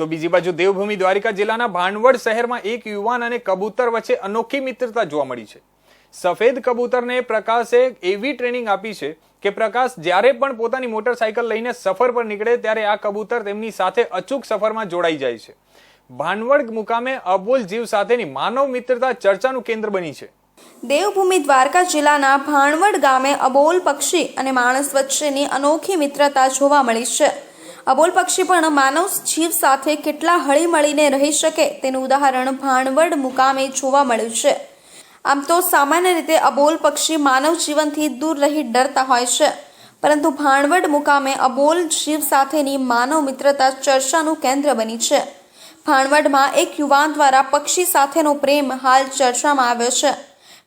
તો બીજી બાજુ દેવભૂમિ દ્વારિકા જિલ્લાના ભાણવડ શહેરમાં એક યુવાન અને કબૂતર વચ્ચે અનોખી મિત્રતા જોવા મળી છે। સફેદ કબૂતરને પ્રકાશે એવી ટ્રેનિંગ આપી છે કે પ્રકાશ જ્યારે પણ પોતાની મોટરસાયકલ લઈને સફર પર નીકળે ત્યારે આ કબૂતર તેમની સાથે અચૂક સફરમાં જોડાઈ જાય છે। ભાણવડ મુકામે અબોલ જીવ સાથેની માનવ મિત્રતા ચર્ચાનું કેન્દ્ર બની છે। દેવભૂમિ દ્વારકા જિલ્લાના ભાણવડ ગામે અબોલ પક્ષી અને માણસ વચ્ચેની અનોખી મિત્રતા જોવા મળી છે। અબોલ પક્ષી પણ માનવ જીવ સાથે કેટલા હળીમળીને રહી શકે તેનું ઉદાહરણ ભાણવડ મુકામે જોવા મળ્યું છે। આમ તો સામાન્ય રીતે અબોલ પક્ષી માનવ જીવનથી દૂર રહી ડરતા હોય છે, પરંતુ ભાણવડ મુકામે અબોલ જીવ સાથેની માનવ મિત્રતા ચર્ચાનું કેન્દ્ર બની છે। ભાણવડમાં એક યુવાન દ્વારા પક્ષી સાથેનો પ્રેમ હાલ ચર્ચામાં આવ્યો છે।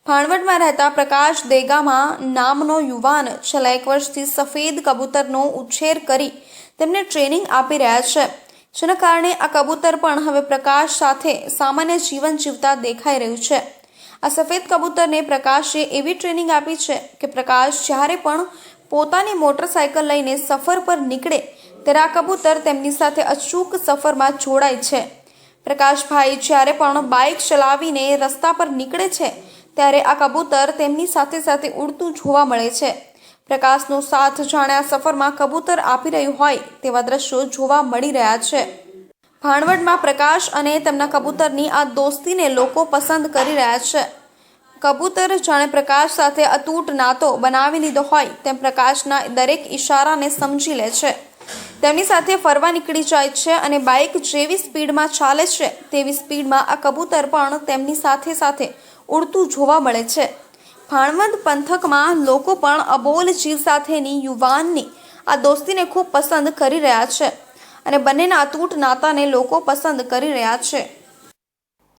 ભાણવડમાં રહેતા પ્રકાશ દેગામા નામનો યુવાન છેલ્લા 1 વર્ષથી સફેદ કબૂતરનો ઉછેર કરી તેમને ટ્રેનિંગ આપી રહ્યા છે, જેના કારણે આ કબૂતર પણ હવે પ્રકાશ સાથે સામાન્ય જીવન જીવતા દેખાઈ રહ્યું છે। આ સફેદ કબૂતરને પ્રકાશે એવી ટ્રેનિંગ આપી છે કે પ્રકાશ જ્યારે પણ પોતાની મોટરસાયકલ લઈને સફર પર નીકળે ત્યારે આ કબૂતર તેમની સાથે અચૂક સફરમાં જોડાય છે। પ્રકાશભાઈ જ્યારે પણ બાઇક ચલાવીને રસ્તા પર નીકળે છે ત્યારે આ કબૂતર તેમની સાથે સાથે ઉડતું જોવા મળે છે। પ્રકાશનો સાથ જાણે આ સફરમાં કબૂતર આપી રહ્યું હોય તેવા દ્રશ્યો જોવા મળી રહ્યા છે। ભાણવડમાં પ્રકાશ અને તેમના કબૂતરની આ દોસ્તીને લોકો પસંદ કરી રહ્યા છે। કબૂતર જાણે પ્રકાશ સાથે અતૂટ નાતો બનાવી લીધો હોય તેમ પ્રકાશના દરેક ઈશારાને સમજી લે છે, તેમની સાથે ફરવા નીકળી જાય છે અને બાઇક જેવી સ્પીડમાં ચાલે છે તેવી સ્પીડમાં આ કબૂતર પણ તેમની સાથે સાથે ઉડતું જોવા મળે છે। ભાણવડ પંથકમાં લોકો પણ અબોલ જીવ સાથેની યુવાનની આ દોસ્તીને ખૂબ પસંદ કરી રહ્યા છે અને બંનેના અતૂટ નાતાને લોકો પસંદ કરી રહ્યા છે।